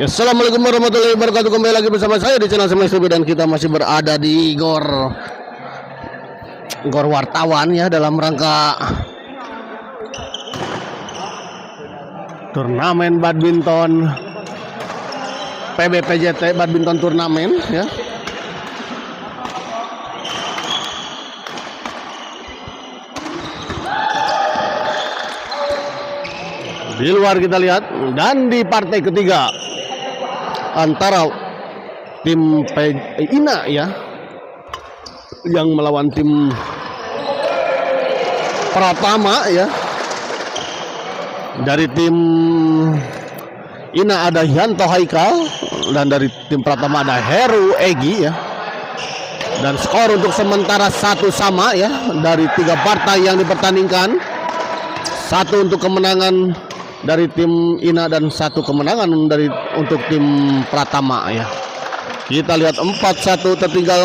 Assalamualaikum warahmatullahi wabarakatuh. Kembali lagi bersama saya di channel Smash TV dan kita masih berada di Gor wartawan ya, dalam rangka turnamen badminton PBPJT badminton turnamen ya. Di luar kita lihat, dan di partai ketiga antara tim INA ya yang melawan tim Pratama ya. Dari tim INA ada Yanto Haikal dan dari tim Pratama ada Heru Egi ya. Dan skor untuk sementara 1 sama ya dari 3 partai yang dipertandingkan. 1 untuk kemenangan dari tim INA dan 1 kemenangan untuk tim Pratama ya. Kita lihat 4-1, tertinggal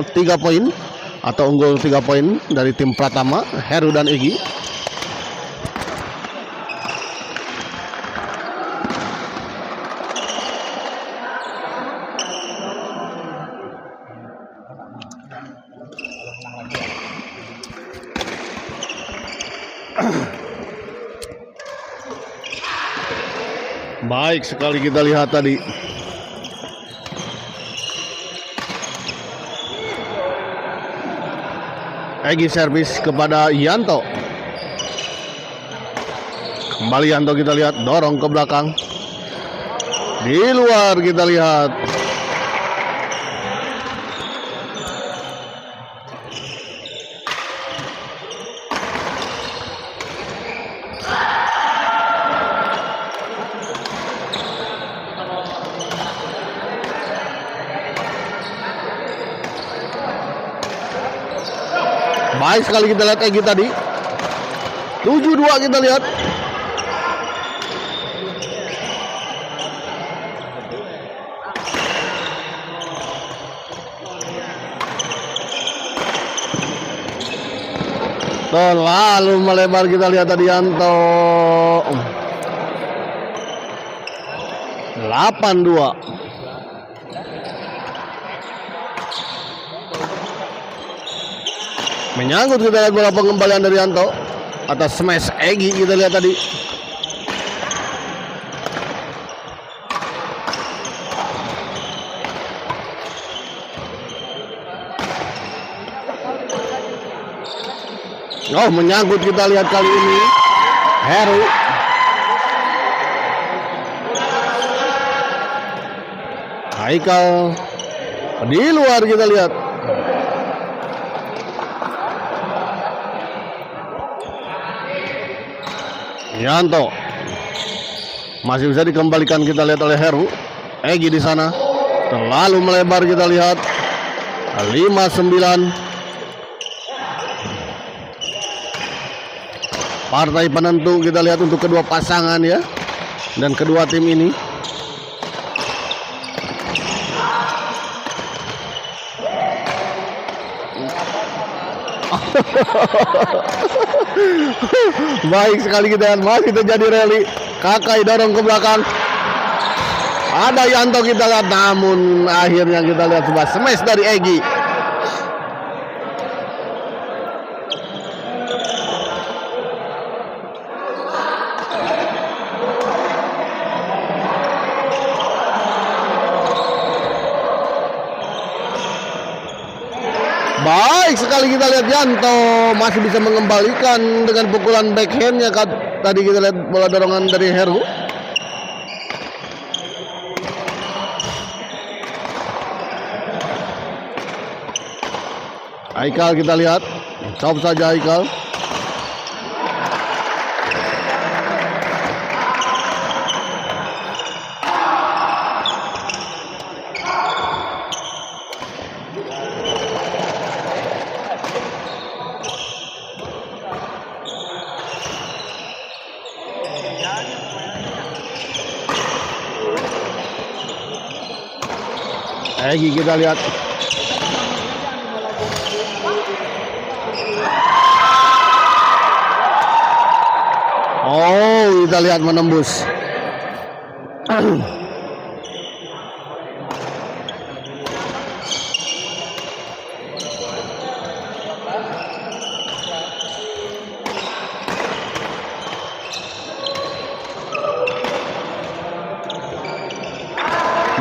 3 poin atau unggul 3 poin dari tim Pratama, Heru dan Egi. Baik sekali kita lihat tadi. Egi servis kepada Yanto. Kembali Yanto kita lihat dorong ke belakang. Di luar kita lihat. Baik sekali kita lihat Egi tadi. 7-2 kita lihat. Terlalu melebar kita lihat tadi Yanto. 8-2. Menyangkut kita lihat bola pengembalian dari Yanto atas smash Egi kita lihat tadi. Oh, menyangkut kita lihat kali ini Heru. Haikal di luar kita lihat. Yanto masih bisa dikembalikan kita lihat oleh Heru. Egi di sana terlalu melebar kita lihat. 5-9. Partai penentu kita lihat untuk kedua pasangan ya, dan kedua tim ini. Baik sekali kita, masih terjadi rally. Kakai dorong ke belakang. Ada Yanto kita lihat, namun akhirnya kita lihat sebuah smash dari Egi. Baik sekali kita lihat Yanto masih bisa mengembalikan dengan pukulan backhandnya. Tadi kita lihat bola dorongan dari Heru. Haikal kita lihat, chop saja Haikal. Egi kita lihat. Oh, kita lihat menembus.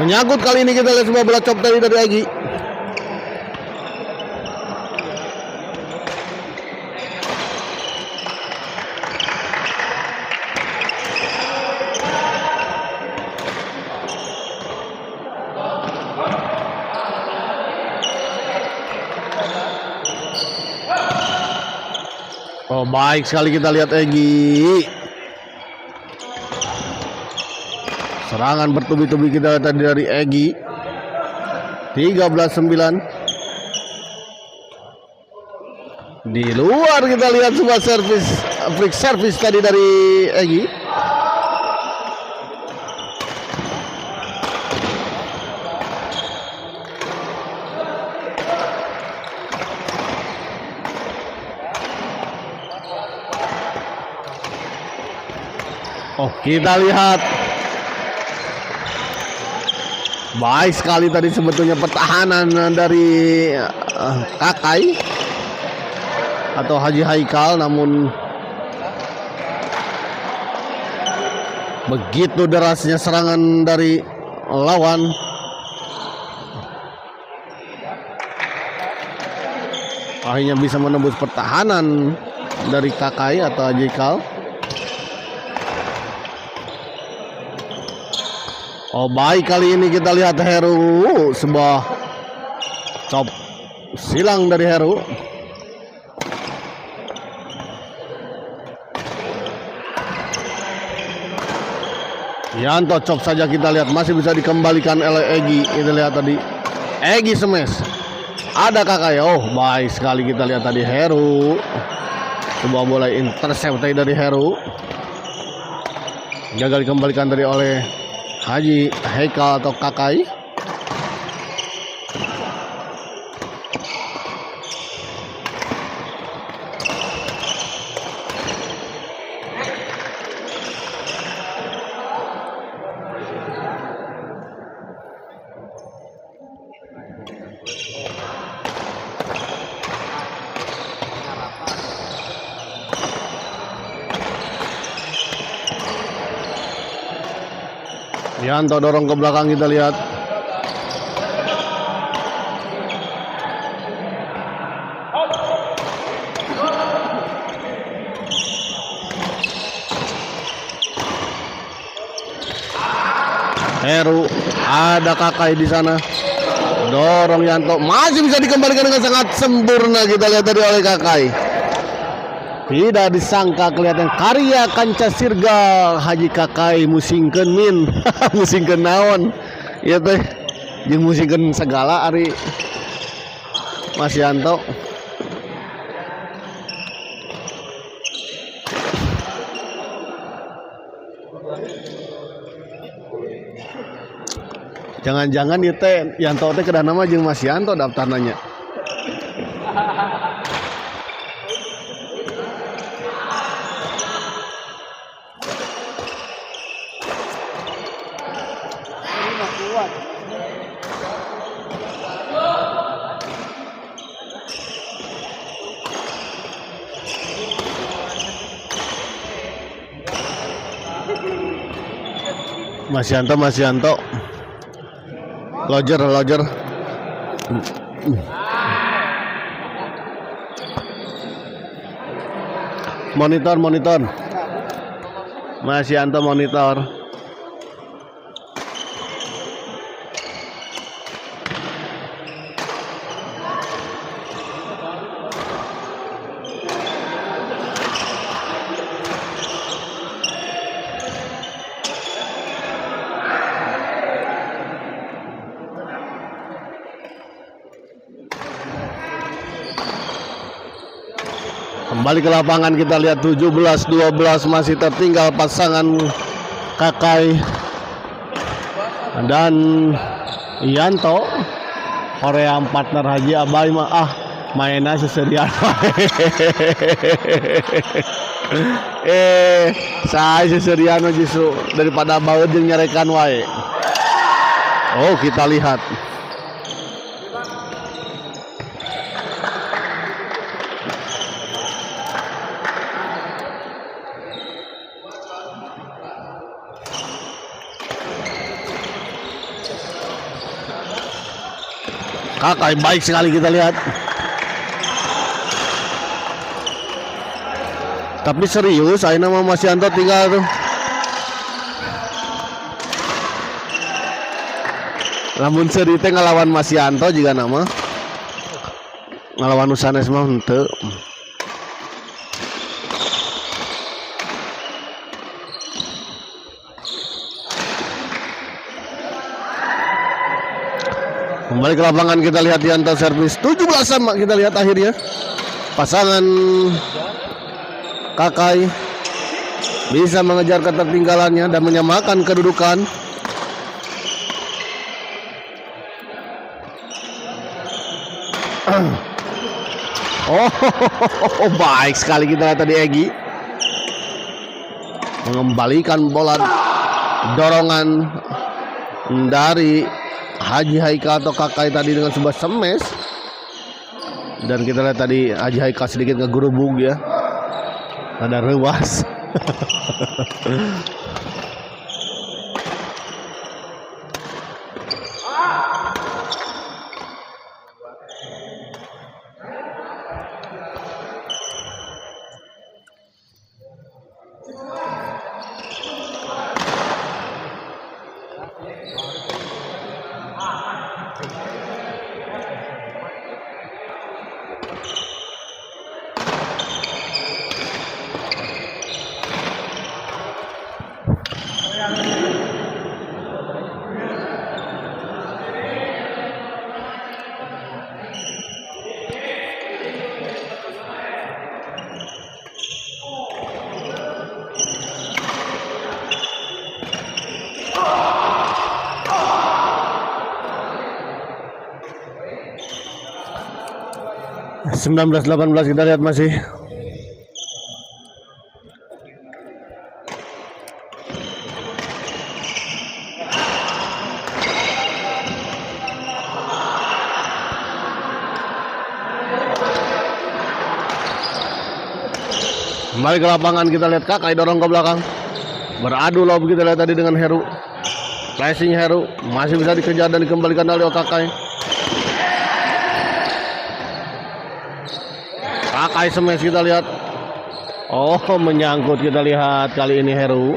Menyangkut kali ini, kita lihat sebuah bola chop dari Egy. Oh, baik sekali kita lihat Egy. Serangan bertubi-tubi kita tadi dari Egy. 13-9. Di luar kita lihat sebuah free service tadi dari Egy. Oh, kita lihat baik sekali tadi sebetulnya pertahanan dari Kakai atau Haji Haikal, namun begitu derasnya serangan dari lawan. Akhirnya bisa menembus pertahanan dari Kakai atau Haji Haikal. Oh, baik kali ini kita lihat Heru, sebuah chop silang dari Heru. Yanto chop saja kita lihat masih bisa dikembalikan oleh Egy. Kita lihat tadi Egy smash. Ada Kakai. Oh, baik sekali kita lihat tadi Heru. Sebuah bola intercept dari Heru. Gagal dikembalikan dari oleh Haji Haikal atau Kakai. Yanto dorong ke belakang, kita lihat. Heru, ada Kakai di sana. Dorong Yanto, masih bisa dikembalikan dengan sangat sempurna kita lihat tadi oleh Kakai. Tidak disangka kelihatan karya kanca sirga Haji Kakai musingkeun min. Musingkeun naon ieu teh, jeung musingkeun segala ari Mas Yanto. Jangan-jangan ieu teh Yanto teh kedah nama jeung Mas Yanto daftarnanya. Mas Yanto. Loger. Monitor. Mas Yanto monitor. Kembali ke lapangan kita lihat 17-12 masih tertinggal pasangan Kakai dan Yanto. Korea partner Haji Abai mah mainnya seserian. Saya seserian justru daripada baut jeung nyarekan wae. Oh, kita lihat. Kakai baik sekali kita lihat. Tapi serius, ayeuna mah Mas Yanto tinggal tuh. Lamun seri teh ngalawan Mas Yanto juga nama. Ngalawan Usanes mah henteu. Kembali ke lapangan kita lihat Yanto servis 17 sama kita lihat akhirnya. Pasangan Kakai bisa mengejar ketertinggalannya dan menyamakan kedudukan. Oh, baik sekali kita lihat tadi Egi mengembalikan bola dorongan dari Haji Haikal atau Kakai tadi dengan sebuah smash. Dan kita lihat tadi Haji Haikal sedikit ngegerubung ya. Ada rewas. Sembilan belas 18 kita lihat masih. Kembali ke lapangan kita lihat Kakai dorong ke belakang. Beradu lob kita lihat tadi dengan Heru. Flashing Heru masih bisa dikejar dan dikembalikan oleh Kakai. Kakai smash kita lihat. Oh, menyangkut kita lihat kali ini Heru.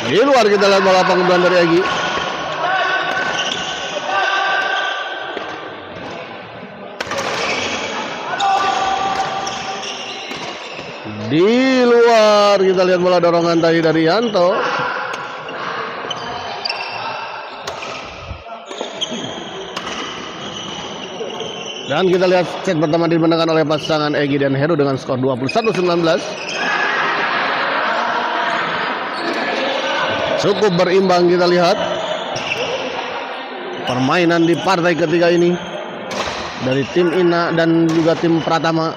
Di luar kita lihat bola pengembangan dari Egi. Di luar kita lihat bola dorongan tadi dari Yanto. Dan kita lihat set pertama dimenangkan oleh pasangan Egi dan Heru dengan skor 21-19. Cukup berimbang kita lihat permainan di partai ketiga ini dari tim Ina dan juga tim Pratama.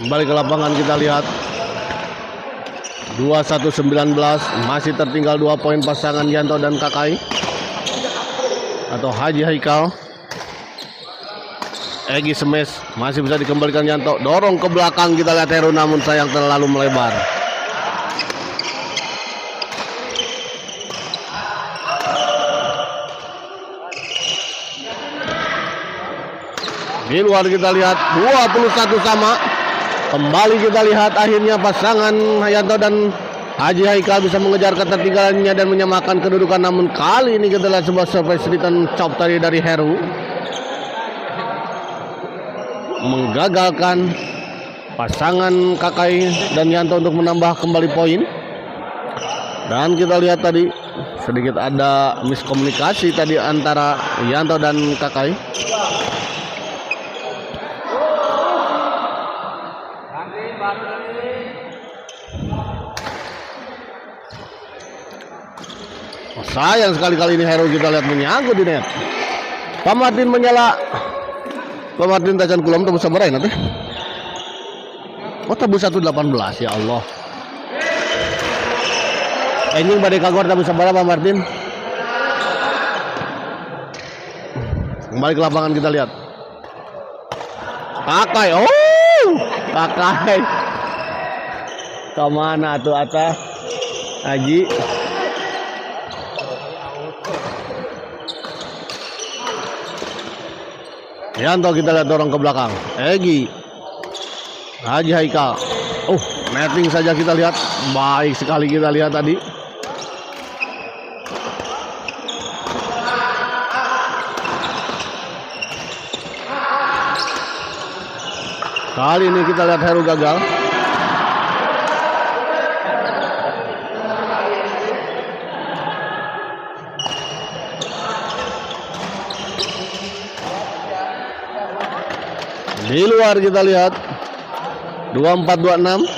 Kembali ke lapangan kita lihat 21-19, masih tertinggal 2 poin pasangan Yanto dan Kakai atau Haji Haikal. Egi smash masih bisa dikembalikan Yanto, dorong ke belakang kita lihat Heru, namun sayang terlalu melebar. Di luar kita lihat 21 sama. Kembali kita lihat akhirnya pasangan Yanto dan Haji Haikal bisa mengejar ketertinggalannya dan menyamakan kedudukan, namun kali ini kita lihat sebuah surprise return chop tadi dari Heru menggagalkan pasangan Kakai dan Yanto untuk menambah kembali poin. Dan kita lihat tadi sedikit ada miskomunikasi tadi antara Yanto dan Kakai. Sayang sekali kali ini Heru kita lihat menyangkut di net. Pak Martin menyala. Pak Martin tacan kulam tebus sabarai nanti. Oh tebus 118 ya Allah. Anjing badai kagor tebus sabarai Pak Martin. Kembali ke lapangan kita lihat. Kakai, oh Kakai. Kemana tuh atas Haji? Yanto kita lihat dorong ke belakang. Egi, Haji Haikal. Oh, netting saja kita lihat. Baik sekali kita lihat tadi. Kali ini kita lihat Heru gagal. Di luar kita lihat 24-26.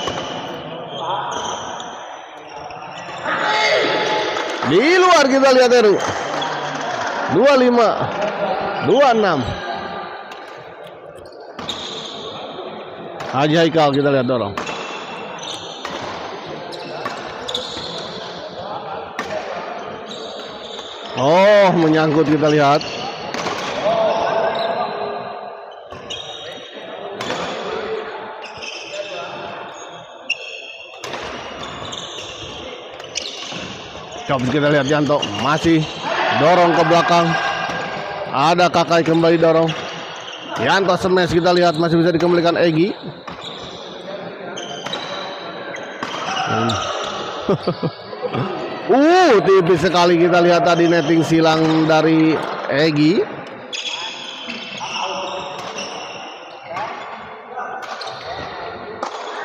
Di luar kita lihat Heru 25-26. Haji Haikal kita lihat dorong. Oh, menyangkut kita lihat. Coba kita lihat Yanto masih dorong ke belakang. Ada Kakai kembali dorong. Yanto smash kita lihat masih bisa dikembalikan Egi. Tipis sekali kita lihat tadi netting silang dari Egi.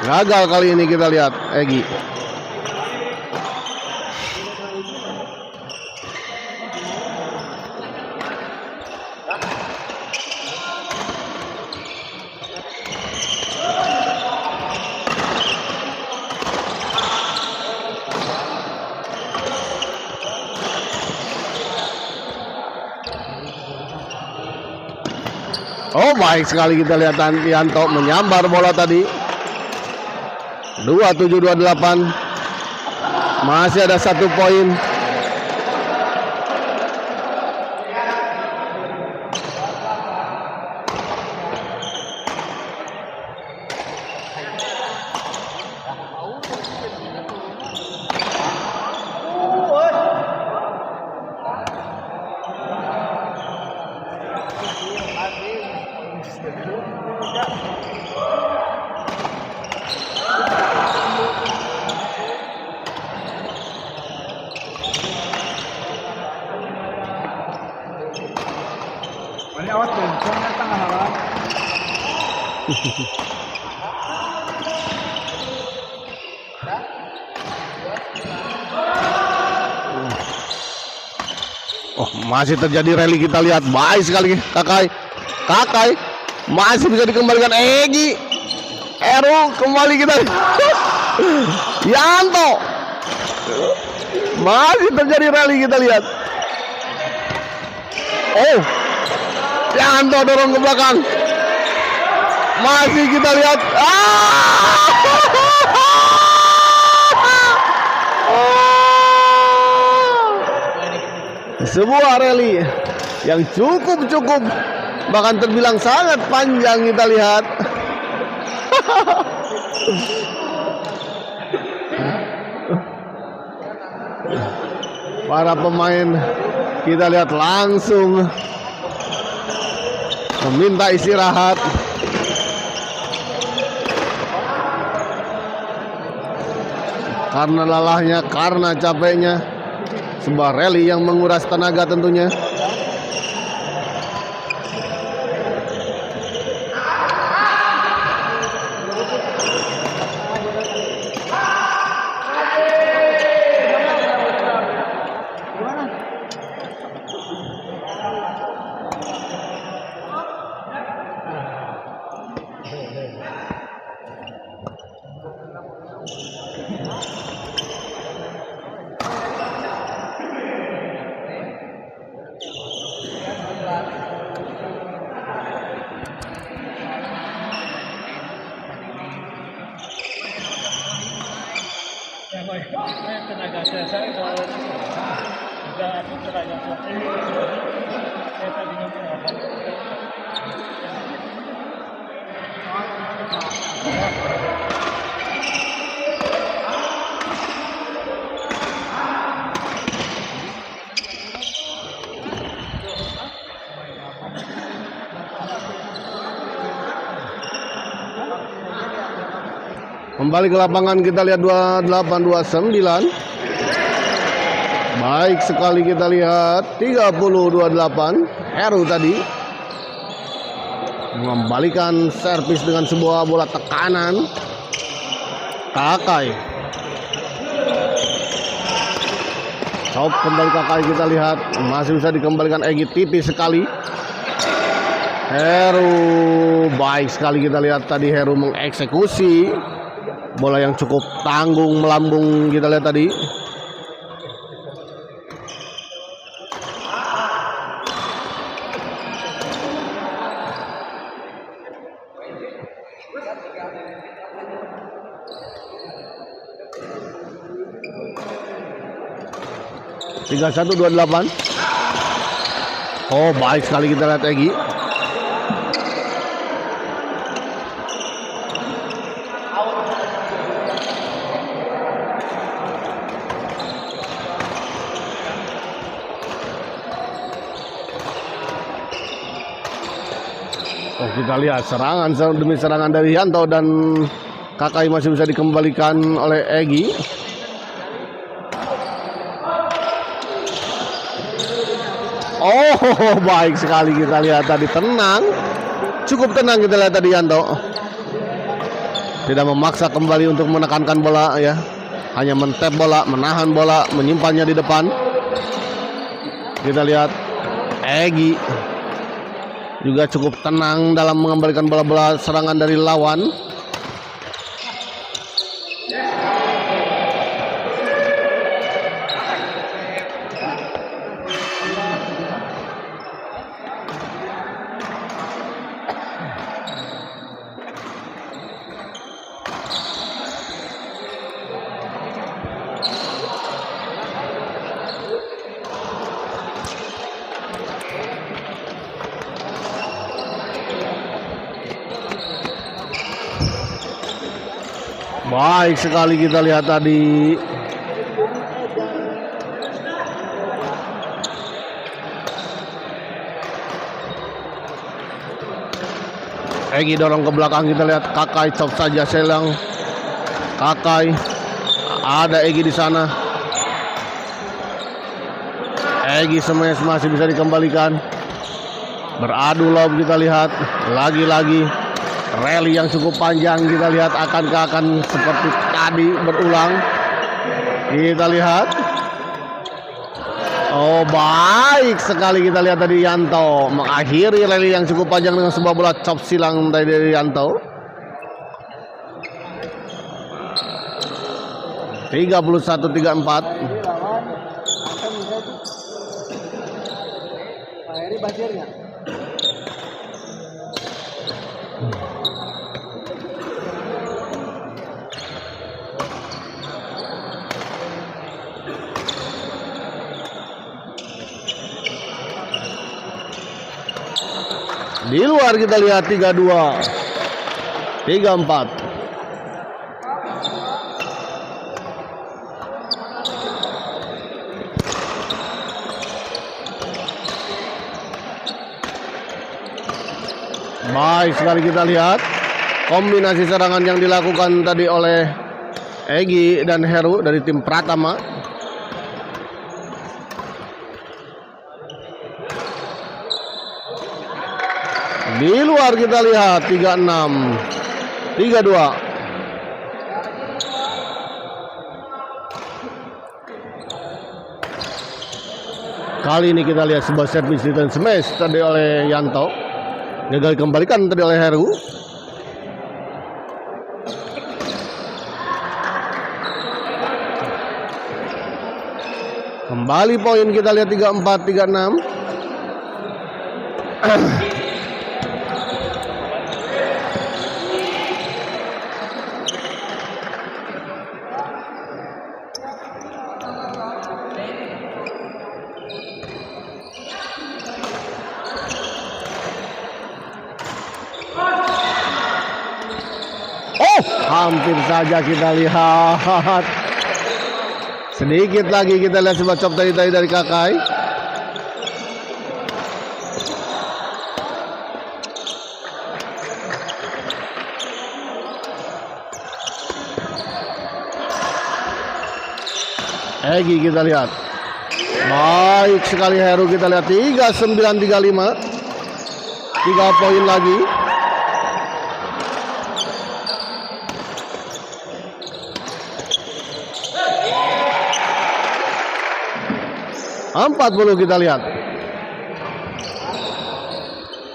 Gagal kali ini kita lihat Egi. Oh, baik sekali kita lihat Yanto menyambar bola tadi. 27-28. Masih ada 1 poin. Oh, masih terjadi rally kita lihat. Baik sekali Kakai masih bisa dikembalikan Egi. Heru kembali kita. Yanto masih terjadi rally kita lihat. Oh, Yanto dorong ke belakang. Masih kita lihat. Sebuah rally yang cukup bahkan terbilang sangat panjang kita lihat. Para pemain kita lihat langsung meminta istirahat. karena lelahnya, karena capeknya. Sebuah rally yang menguras tenaga tentunya. Tenaga saya kalau juga tenaga saya tadinya Kembali ke lapangan, kita lihat 28-29. Baik sekali, kita lihat 30-28. Heru tadi mengembalikan servis dengan sebuah bola tekanan. Kakai Cop kembali Kakai, kita lihat masih bisa dikembalikan Egy, tipis sekali. Heru baik sekali, kita lihat tadi Heru mengeksekusi bola yang cukup tanggung melambung, kita lihat tadi. Tiga 1-28. Oh baik sekali, kita lihat Egy. Oh, kita lihat serangan demi serangan dari Yanto, dan Kakai masih bisa dikembalikan oleh Egy. Oh baik sekali, kita lihat tadi tenang, cukup tenang, kita lihat tadi Yanto tidak memaksa kembali untuk menekankan bola ya, hanya mentep bola, menahan bola, menyimpannya di depan. Kita lihat Egy juga cukup tenang dalam mengembalikan bola-bola serangan dari lawan. Baik sekali, kita lihat tadi Egy dorong ke belakang, kita lihat Kakai cop saja selang. Kakai, ada Egy di sana. Egy smash masih bisa dikembalikan. Beradu lob, kita lihat lagi-lagi rally yang cukup panjang, kita lihat akankah akan seperti tadi berulang. Kita lihat. Oh baik sekali, kita lihat tadi Yanto mengakhiri rally yang cukup panjang dengan sebuah bola chop silang dari Yanto. 31-34. Di luar kita lihat 32, 34. Baik sekali, kita lihat kombinasi serangan yang dilakukan tadi oleh Egi dan Heru dari tim Pratama. Di luar kita lihat 36 32. Kali ini kita lihat sebuah servis return smash tadi oleh Yanto. Gagal dikembalikan tadi oleh Heru. Kembali poin kita lihat 34 36. Hampir saja kita lihat. Sedikit lagi kita lihat sebuah chop tadi dari Kakai. Egi kita lihat. Baik sekali Heru kita lihat 39-35. 3 poin lagi. 40 kita lihat.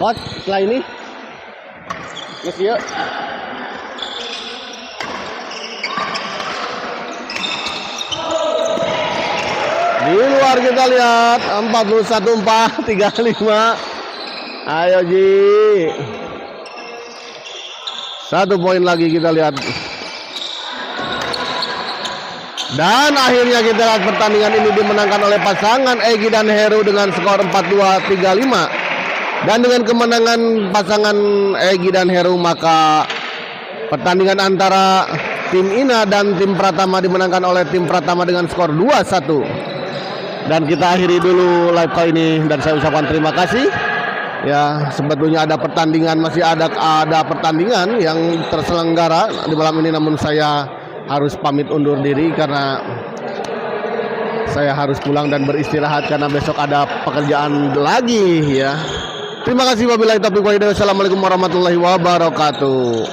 Pot setelah ini. Masih ya. Di luar kita lihat 41-4 35. Ayo Ji. 1 poin lagi kita lihat. Dan akhirnya kita lihat pertandingan ini dimenangkan oleh pasangan Egi dan Heru dengan skor 42-35. Dan dengan kemenangan pasangan Egi dan Heru, maka pertandingan antara tim Ina dan tim Pratama dimenangkan oleh tim Pratama dengan skor 2-1. Dan kita akhiri dulu live kali ini dan saya ucapkan terima kasih. Ya, sebetulnya ada pertandingan, masih ada pertandingan yang terselenggara di malam ini, namun saya harus pamit undur diri karena saya harus pulang dan beristirahat karena besok ada pekerjaan lagi ya. Terima kasih wabillahi taufiq wal hidayah. Wassalamualaikum warahmatullahi wabarakatuh.